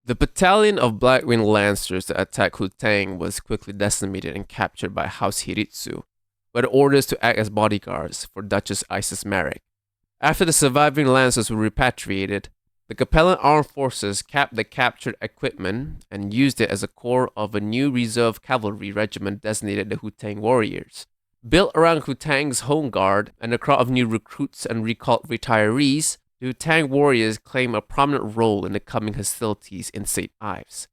The battalion of Black Wing Lancers that attacked Hutang was quickly decimated and captured by House Hiritsu, who had orders to act as bodyguards for Duchess Isis Marek. After the surviving Lancers were repatriated, the Capellan armed forces capped the captured equipment and used it as a core of a new reserve cavalry regiment designated the Hutang Warriors. Built around Hutang's home guard and a crowd of new recruits and recalled retirees, the Hutang warriors claim a prominent role in the coming hostilities in St. Ives.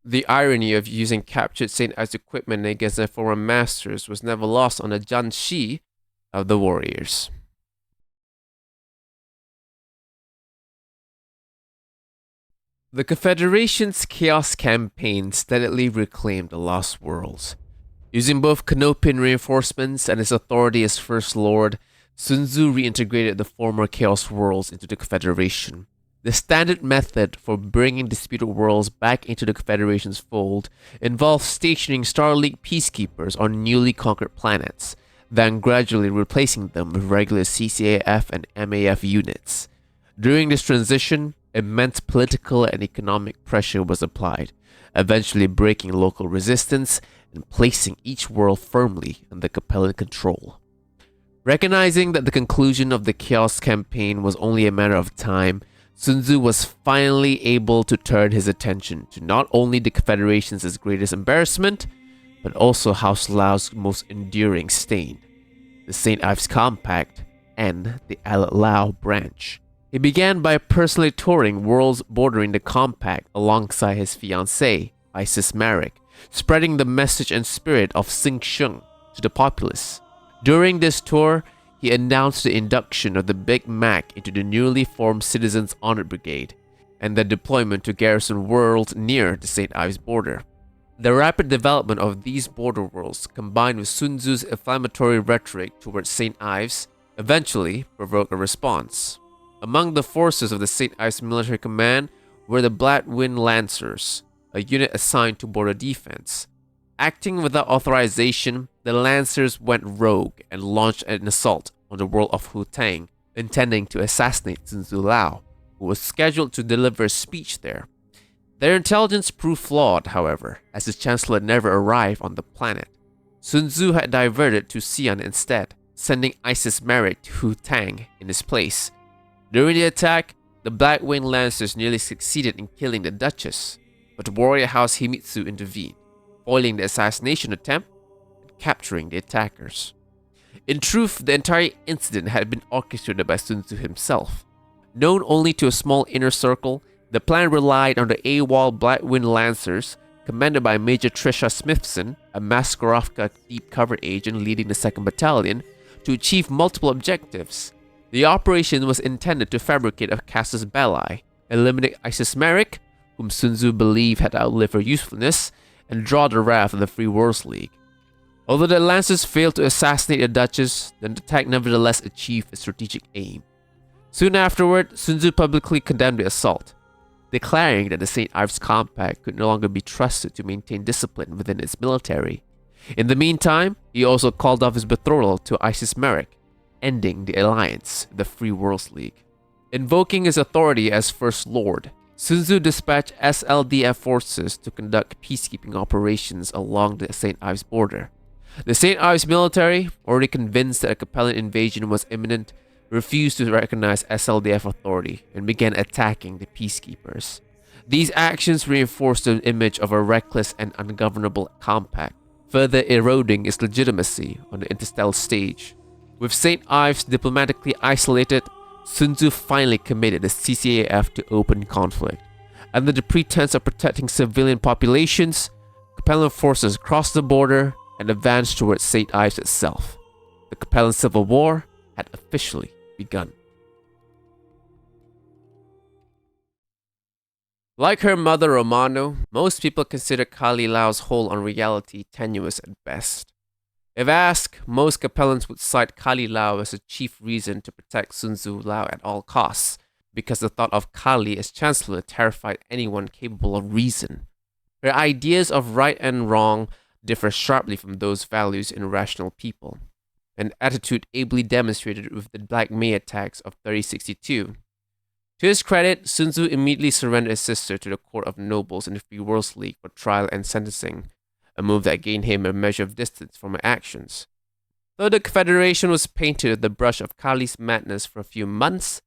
The irony of using captured St. Ives equipment against their former masters was never lost on the Janshi of the warriors. The Confederation's Chaos campaign steadily reclaimed the Lost Worlds. Using both Canopian reinforcements and his authority as First Lord, Sun Tzu reintegrated the former Chaos Worlds into the Confederation. The standard method for bringing disputed worlds back into the Confederation's fold involves stationing Star League peacekeepers on newly conquered planets, then gradually replacing them with regular CCAF and MAF units. During this transition, immense political and economic pressure was applied, eventually breaking local resistance and placing each world firmly under Capellan control. Recognizing that the conclusion of the Chaos campaign was only a matter of time, Sun Tzu was finally able to turn his attention to not only the Confederation's greatest embarrassment, but also House Lao's most enduring stain, the St. Ives Compact and the Allied Lao branch. He began by personally touring worlds bordering the Compact alongside his fiancée, Isis Marek, spreading the message and spirit of Xing Sheng to the populace. During this tour, he announced the induction of the Big Mac into the newly formed Citizens Honor Brigade and their deployment to garrison worlds near the St. Ives border. The rapid development of these border worlds, combined with Sun Tzu's inflammatory rhetoric towards St. Ives, eventually provoked a response. Among the forces of the St. Ives military command were the Black Wind Lancers, a unit assigned to border defense. Acting without authorization, the Lancers went rogue and launched an assault on the world of Hutang, intending to assassinate Sun Tzu Lao, who was scheduled to deliver a speech there. Their intelligence proved flawed, however, as the Chancellor never arrived on the planet. Sun Tzu had diverted to Xi'an instead, sending Isis Marek to Hutang in his place. During the attack, the Black Wing Lancers nearly succeeded in killing the Duchess, but Warrior House Himitsu intervened, foiling the assassination attempt and capturing the attackers. In truth, the entire incident had been orchestrated by Sun Tzu himself. Known only to a small inner circle, the plan relied on the AWOL Black Wind Lancers, commanded by Major Trisha Smithson, a Maskarovka deep cover agent leading the 2nd Battalion, to achieve multiple objectives. The operation was intended to fabricate a casus belli, eliminate Isis Marek, whom Sun Tzu believed had outlived her usefulness, and draw the wrath of the Free Worlds League. Although the Lancers failed to assassinate the Duchess, the attack nevertheless achieved its strategic aim. Soon afterward, Sun Tzu publicly condemned the assault, declaring that the St. Ives Compact could no longer be trusted to maintain discipline within its military. In the meantime, he also called off his betrothal to Isis Marek, ending the alliance with the Free Worlds League. Invoking his authority as First Lord, Sun Tzu dispatched SLDF forces to conduct peacekeeping operations along the St. Ives border. The St. Ives military, already convinced that a Capellan invasion was imminent, refused to recognize SLDF authority and began attacking the peacekeepers. These actions reinforced the image of a reckless and ungovernable compact, further eroding its legitimacy on the interstellar stage. With St. Ives diplomatically isolated, Sun Tzu finally committed the CCAF to open conflict. Under the pretense of protecting civilian populations, Capellan forces crossed the border and advanced towards St. Ives itself. The Capellan Civil War had officially begun. Like her mother Romano, most people consider Kali Lao's hold on reality tenuous at best. If asked, most Capellans would cite Kali Lao as a chief reason to protect Sun Tzu Lao at all costs, because the thought of Kali as chancellor terrified anyone capable of reason. Her ideas of right and wrong differ sharply from those values in rational people, an attitude ably demonstrated with the Black May attacks of 3062. To his credit, Sun Tzu immediately surrendered his sister to the court of nobles in the Free Worlds League for trial and sentencing, a move that gained him a measure of distance from her actions. Though the Confederation was painted with the brush of Kali's madness for a few months,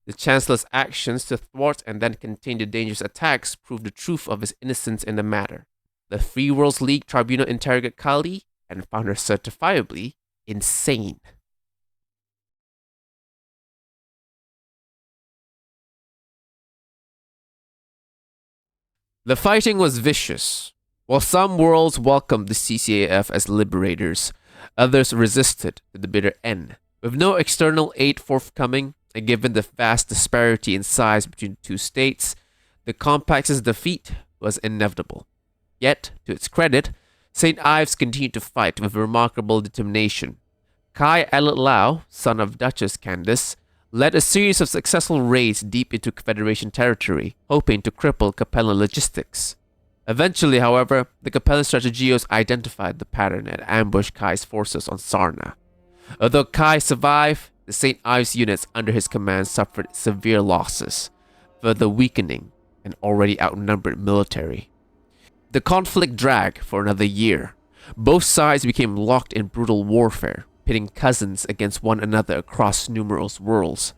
the Chancellor's actions to thwart and then contain the dangerous attacks proved the truth of his innocence in the matter. The Free Worlds League tribunal interrogated Kali and found her certifiably insane. The fighting was vicious. While some worlds welcomed the CCAF as liberators, others resisted to the bitter end. With no external aid forthcoming, and given the vast disparity in size between the two states, the Compact's defeat was inevitable. Yet, to its credit, St. Ives continued to fight with remarkable determination. Kai Lau, son of Duchess Candace, led a series of successful raids deep into Confederation territory, hoping to cripple Capellan logistics. Eventually, however, the Capellan strategios identified the pattern and ambushed Kai's forces on Sarna. Although Kai survived, the St. Ives units under his command suffered severe losses, further weakening an already outnumbered military. The conflict dragged for another year. Both sides became locked in brutal warfare, pitting cousins against one another across numerous worlds.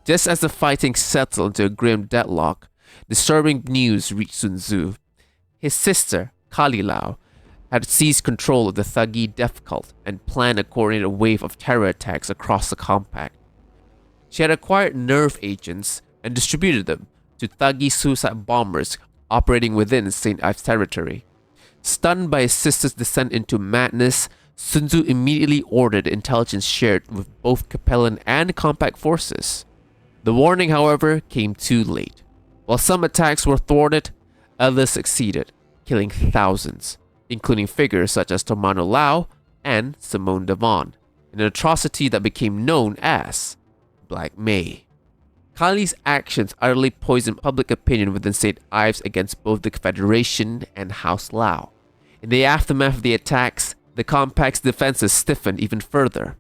Just as the fighting settled into a grim deadlock, disturbing news reached Sun Tzu. His sister, Kali Lao, had seized control of the Thuggee death cult and planned a coordinated wave of terror attacks across the Compact. She had acquired nerve agents and distributed them to Thuggee suicide bombers operating within St. Ives territory. Stunned by his sister's descent into madness, Sun Tzu immediately ordered intelligence shared with both Capellan and Compact forces. The warning, however, came too late. While some attacks were thwarted, others succeeded, killing thousands, including figures such as Tomano Lau and Simone Devon, an atrocity that became known as Black May. Kali's actions utterly poisoned public opinion within St. Ives against both the Confederation and House Lau. In the aftermath of the attacks, the Compact's defenses stiffened even further.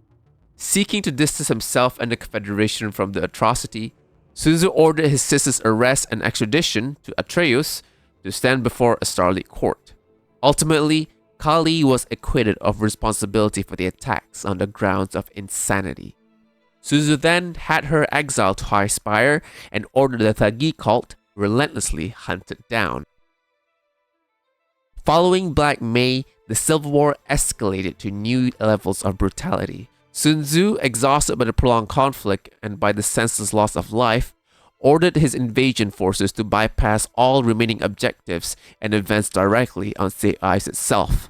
Seeking to distance himself and the Confederation from the atrocity, Sun Tzu ordered his sister's arrest and extradition to Atreus to stand before a starlit court. Ultimately, Kali was acquitted of responsibility for the attacks on the grounds of insanity. Sun Tzu then had her exiled to High Spire and ordered the Thuggee cult relentlessly hunted down. Following Black May, the Civil War escalated to new levels of brutality. Sun Tzu, exhausted by the prolonged conflict and by the senseless loss of life, ordered his invasion forces to bypass all remaining objectives and advance directly on St. Ives itself.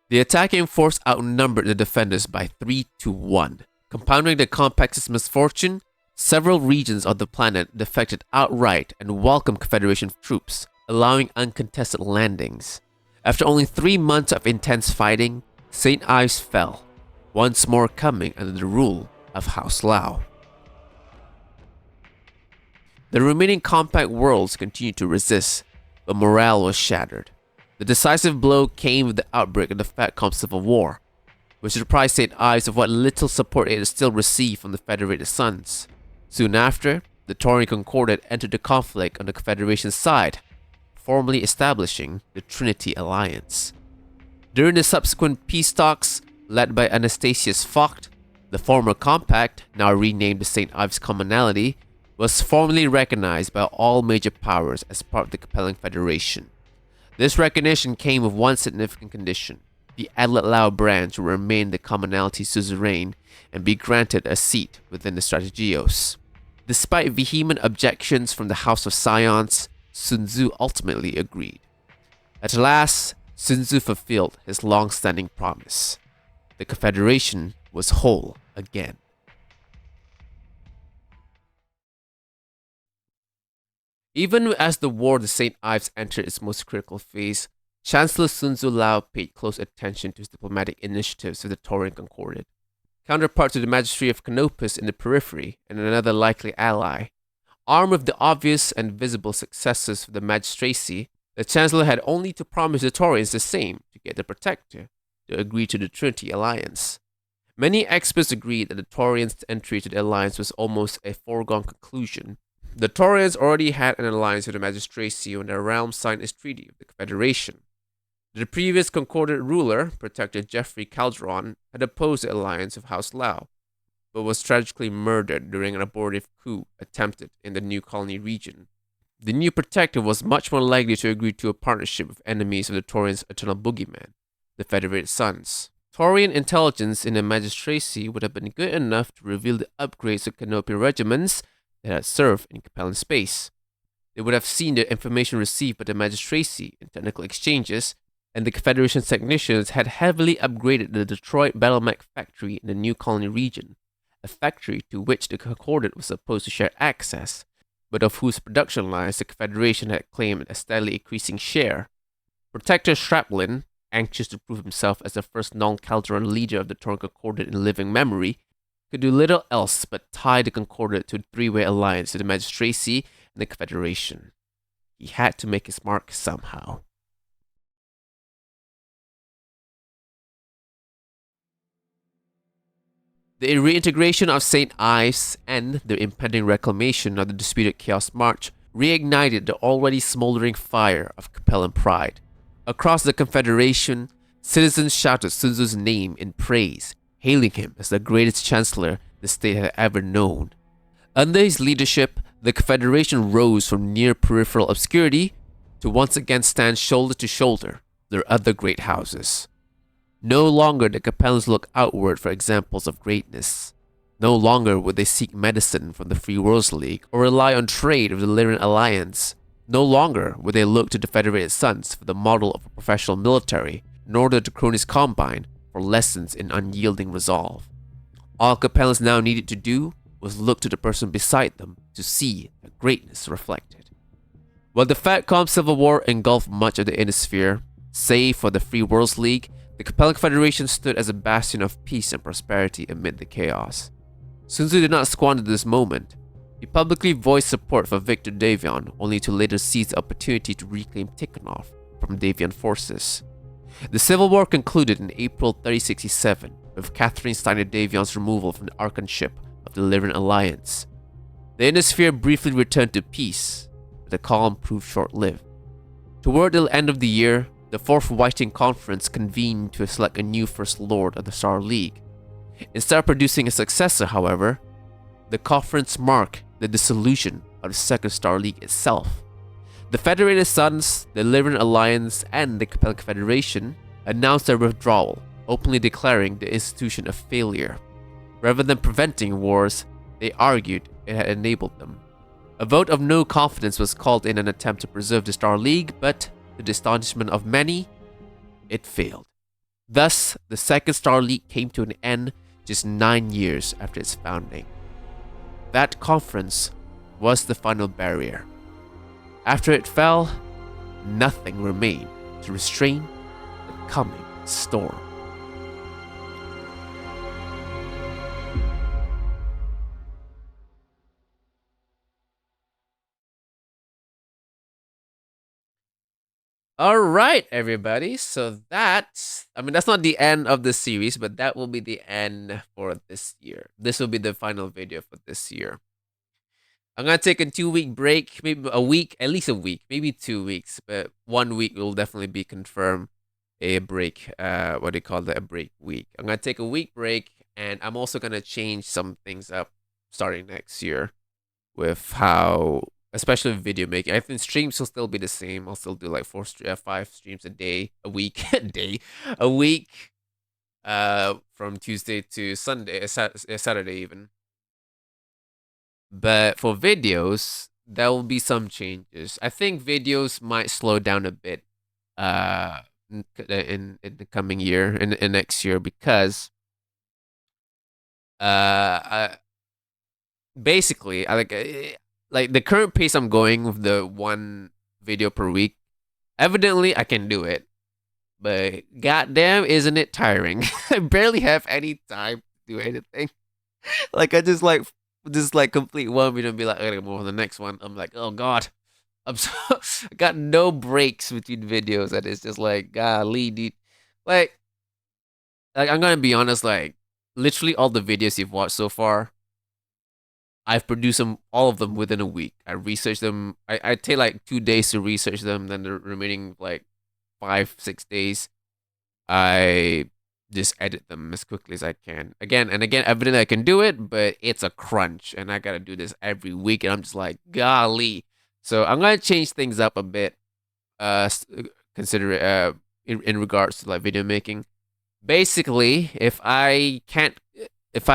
The attacking force outnumbered the defenders by 3-1. Compounding the Compact's misfortune, several regions of the planet defected outright and welcomed Confederation troops, allowing uncontested landings. After only 3 months of intense fighting, St. Ives fell, once more coming under the rule of House Lau. The remaining Compact worlds continued to resist, but morale was shattered. The decisive blow came with the outbreak of the Fatcom Civil War, which deprived St. Ives of what little support it still received from the Federated Sons. Soon after, the Taurian Concordat entered the conflict on the Confederation's side, formally establishing the Trinity Alliance. During the subsequent peace talks, led by Anastasius Vogt, the former Compact, now renamed the St. Ives Commonality, was formally recognized by all major powers as part of the Capellan Confederation. This recognition came with one significant condition. The Lau branch will remain the Commonality's suzerain and be granted a seat within the Strategios. Despite vehement objections from the House of Scions, Sun Tzu ultimately agreed. At last, Sun Tzu fulfilled his long-standing promise. The Confederation was whole again. Even as the War of St. Ives entered its most critical phase, Chancellor Sun Tzu Lao paid close attention to his diplomatic initiatives with the Taurian Concordat. Counterpart to the Magistracy of Canopus in the periphery and another likely ally. Armed with the obvious and visible successes of the Magistracy, the Chancellor had only to promise the Taurians the same to get the Protector to agree to the Trinity Alliance. Many experts agreed that the Taurians' entry to the alliance was almost a foregone conclusion, The Taurians already had an alliance with the magistracy when their realm signed a treaty with the Confederation. The previous Concordant ruler, Protector Geoffrey Calderon, had opposed the alliance of House Lau, but was tragically murdered during an abortive coup attempted in the New Colony region. The new Protector was much more likely to agree to a partnership with enemies of the Taurians' eternal boogeyman, the Federated Sons. Taurian intelligence in the magistracy would have been good enough to reveal the upgrades of Canopian regiments that had served in Capellan space. They would have seen the information received by the magistracy in technical exchanges, and the Confederation's technicians had heavily upgraded the Detroit Battletech factory in the New Colony region, a factory to which the Concordant was supposed to share access, but of whose production lines the Confederation had claimed a steadily increasing share. Protector Straplin, anxious to prove himself as the first non-Calderon leader of the Tauran Concordant in living memory, could do little else but tie the Concordant to a three-way alliance with the magistracy and the Confederation. He had to make his mark somehow. The reintegration of St. Ives and the impending reclamation of the disputed Chaos March reignited the already smoldering fire of Capellan pride. Across the Confederation, citizens shouted Sun Tzu's name in praise, hailing him as the greatest chancellor the state had ever known. Under his leadership, the Confederation rose from near peripheral obscurity to once again stand shoulder to shoulder with their other great houses. No longer did Capellans look outward for examples of greatness. No longer would they seek medicine from the Free Worlds League or rely on trade with the Lyran Alliance. No longer would they look to the Federated Sons for the model of a professional military, nor to the Cronus Combine for lessons in unyielding resolve. All Capellans now needed to do was look to the person beside them to see their greatness reflected. While the Fatcom Civil War engulfed much of the Innisphere, save for the Free Worlds League, the Capellan Confederation stood as a bastion of peace and prosperity amid the chaos. Sun Tzu did not squander this moment. He publicly voiced support for Victor Davion, only to later seize the opportunity to reclaim Tikhonov from Davion forces. The Civil War concluded in April 3067, with Catherine Steiner Davion's removal from the archonship of the Lyran Alliance. The Innisphere briefly returned to peace, but the calm proved short-lived. Toward the end of the year, the Fourth Whiting Conference convened to select a new First Lord of the Star League. Instead of producing a successor, however, the conference marked the dissolution of the Second Star League itself. The Federated Sons, the Lyran Alliance, and the Capellan Confederation announced their withdrawal, openly declaring the institution a failure. Rather than preventing wars, they argued it had enabled them. A vote of no confidence was called in an attempt to preserve the Star League, but to the astonishment of many, it failed. Thus, the Second Star League came to an end just 9 years after its founding. That conference was the final barrier. After it fell, nothing remained to restrain the coming storm. All right, everybody. So that's not the end of the series, but that will be the end for this year. This will be the final video for this year. I'm gonna take a 2-week break, maybe a week, at least a week, maybe 2 weeks, but 1 week will definitely be confirmed a break. What do you call that? A break week. I'm gonna take a week break, and I'm also gonna change some things up starting next year with how, especially with video making. I think streams will still be the same. I'll still do like 5 streams a day, a week, a week, from Tuesday to Sunday, Saturday even. But for videos, there will be some changes. I think videos might slow down a bit, in the coming year, in next year, because basically, like the current pace I'm going with the 1 video per week. Evidently, I can do it, but goddamn, isn't it tiring? I barely have any time to do anything. Like I just complete one video and be like, I gotta move on to the next one. I'm like, oh god, I got no breaks between videos, and it's just like, golly, dude. Like I'm gonna be honest, like literally all the videos you've watched so far, I've produced them all of them within a week. I research them. I take like 2 days to research them. Then the remaining like 5 6 days, I just edit them as quickly as I can. Again and again, evidently I can do it, but it's a crunch, and I gotta do this every week, and I'm just like, golly. So I'm gonna change things up a bit. Consider it in regards to like video making. Basically, if I if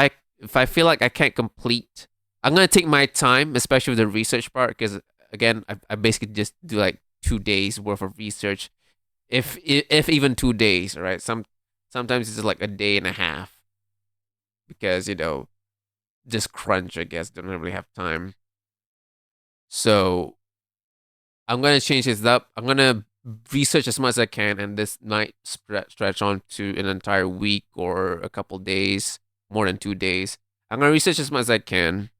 I feel like I can't complete, I'm gonna take my time, especially with the research part, because again, I basically just do like 2 days worth of research, if even 2 days, right? Sometimes it's just like a day and a half because just crunch, I guess, don't really have time. So I'm gonna change this up. I'm gonna research as much as I can, and this might stretch on to an entire week or a couple days, more than 2 days. I'm gonna research as much as I can,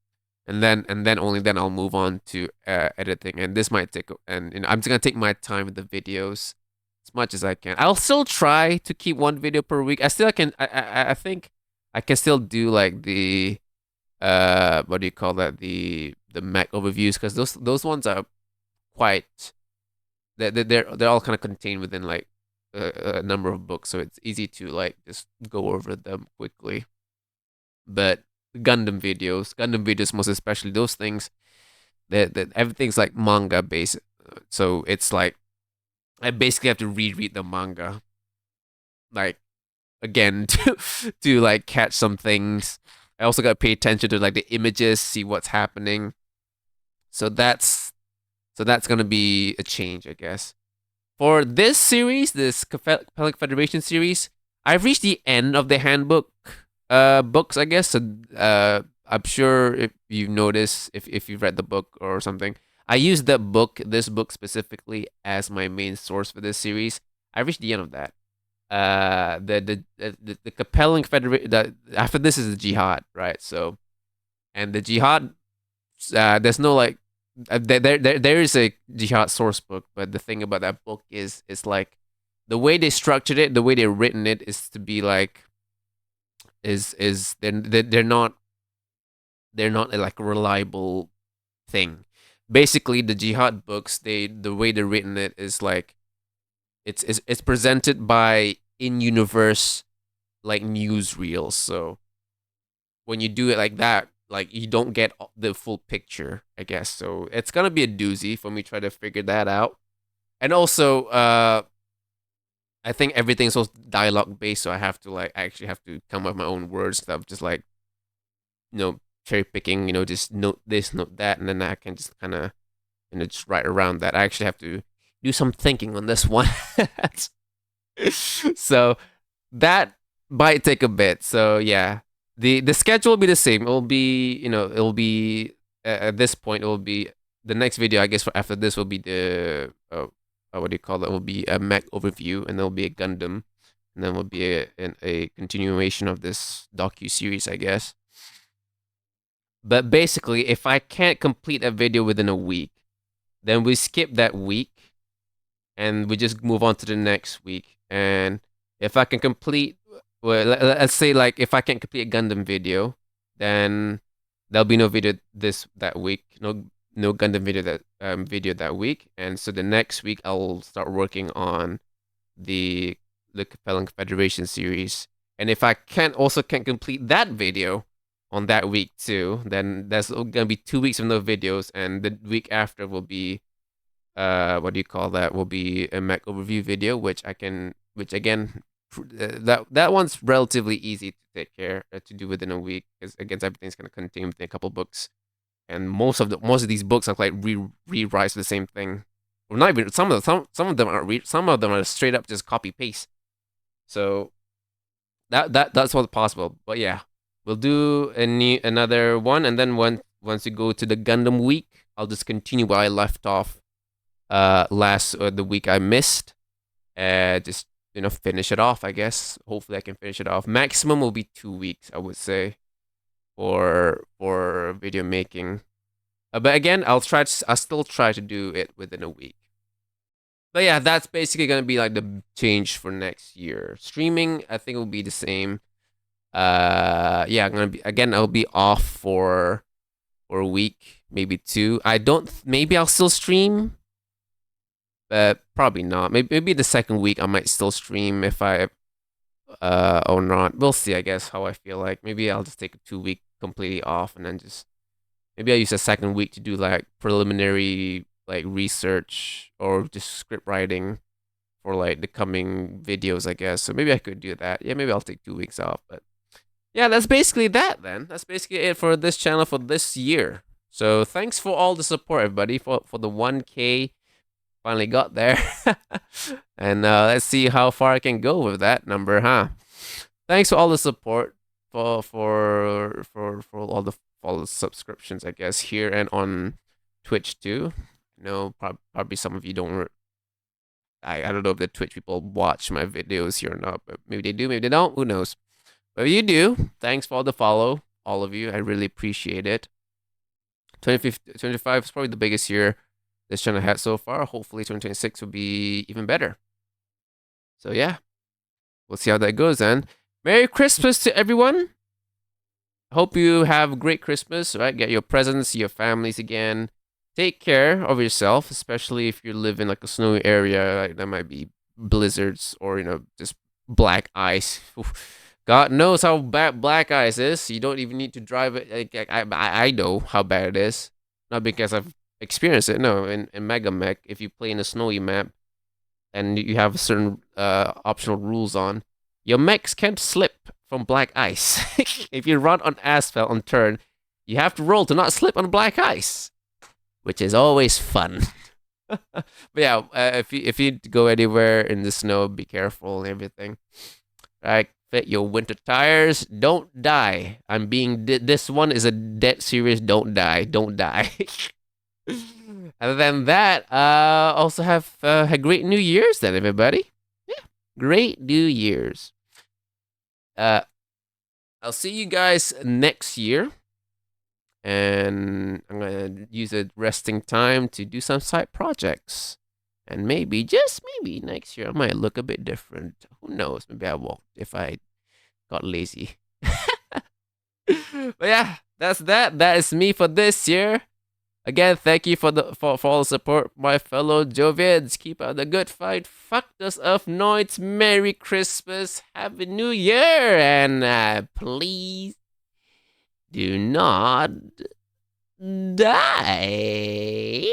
and then only then I'll move on to editing. And this might take, and I'm just gonna take my time with the videos as much as I can. I'll still try to keep one video per week. I still can. I think I can still do like the what do you call that, the Mac overviews, because those ones are quite, they're all kind of contained within like a number of books, so it's easy to like just go over them quickly. But Gundam videos most especially, those things that everything's like manga based, so it's like I basically have to reread the manga like again to like catch some things. I also got to pay attention to like the images, see what's happening. So that's gonna be a change, I guess. For this series, this Capellan Confederation series, I've reached the end of the handbook books, I guess. So I'm sure if you've noticed, if you've read the book or something, I used this book specifically, as my main source for this series. I reached the end of that. The Capellan Confederation. After this is the Jihad, right? So, and the Jihad, there's no like there is a Jihad source book, but the thing about that book is like the way they structured it, the way they've written it, is to be like is they're not like a reliable thing. Basically, the Jihad books, the way they're written it is like it's presented by in universe like newsreels. So when you do it like that, like you don't get the full picture, I guess. So it's gonna be a doozy for me try to figure that out. And also, I think everything's so dialogue based, so I actually have to come up with my own words instead of just like cherry picking, just note this, note that, and then I can just kind of just write around that. I actually have to do some thinking on this one. So that might take a bit. So yeah, the schedule will be the same. It'll be it'll be at this point, it will be the next video, I guess, for after this will be the what do you call it? Will be a Mac overview, and there'll be a Gundam, and then will be a continuation of this docu series, I guess. But basically, if I can't complete a video within a week, then we skip that week and we just move on to the next week. And if I can complete, well, let's say like if I can't complete a Gundam video, then there'll be no video that week. No Gundam video that week. And so the next week I'll start working on the Capellan Confederation series. And if I can't complete that video on that week too, then there's gonna be 2 weeks of no videos, and the week after will be what do you call that? Will be a Mac overview video, which again, that one's relatively easy to take care to do within a week, because again everything's gonna contain within a couple books, and most of these books are like rewrites the same thing. Well, not even some of them aren't some of them are straight up just copy paste. So that's what's possible. But yeah, we'll do another one, and then once we go to the Gundam week, I'll just continue where I left off the week I missed. Just finish it off, I guess. Hopefully I can finish it off. Maximum will be 2 weeks, I would say, for video making. But again, I'll still try to do it within a week. But yeah, that's basically gonna be like the change for next year. Streaming, I think, will be the same. Yeah, I'll be off for or a week, maybe 2. I don't. Maybe I'll still stream, but probably not. Maybe the second week I might still stream if I or not. We'll see. I guess how I feel like. Maybe I'll just take a 2 week completely off and then just maybe I use the second week to do like preliminary like research or just script writing for like the coming videos, I guess. So maybe I could do that. Yeah, maybe I'll take 2 weeks off. But yeah, that's basically that then. That's basically it for this channel for this year. So thanks for all the support, everybody, for the 1K. Finally got there. And let's see how far I can go with that number, huh? Thanks for all the support for all the subscriptions, I guess, here and on Twitch too. You know, probably some of you don't. I don't know if the Twitch people watch my videos here or not, but maybe they do, maybe they don't. Who knows? But if you do, thanks for all the follow, all of you. I really appreciate it. 2025 is probably the biggest year this channel had so far. Hopefully 2026 will be even better. So yeah, we'll see how that goes then. Merry Christmas to everyone. Hope you have a great Christmas, right? Get your presents, your families again. Take care of yourself, especially if you live in like a snowy area. Like that might be blizzards or just black ice. God knows how bad black ice is. You don't even need to drive it. Like, I know how bad it is. Not because I've experienced it. No, in Mega Mech, if you play in a snowy map and you have certain optional rules on, your mechs can't slip from black ice. If you run on asphalt on turn, you have to roll to not slip on black ice, which is always fun. But yeah, if you go anywhere in the snow, be careful and everything. Right, fit your winter tires. Don't die. I'm being. This one is a dead serious. Don't die. Don't die. Other than that, also have a great New Year's then, everybody. Yeah, great New Year's. I'll see you guys next year. And I'm gonna use a resting time to do some side projects. And maybe, just maybe, next year I might look a bit different. Who knows? Maybe I won't if I got lazy. But yeah, that's that. That is me for this year. Again, thank you for all the support, my fellow Jovians. Keep up the good fight. Fuck those of Noids. Merry Christmas. Happy New Year. And please do not die.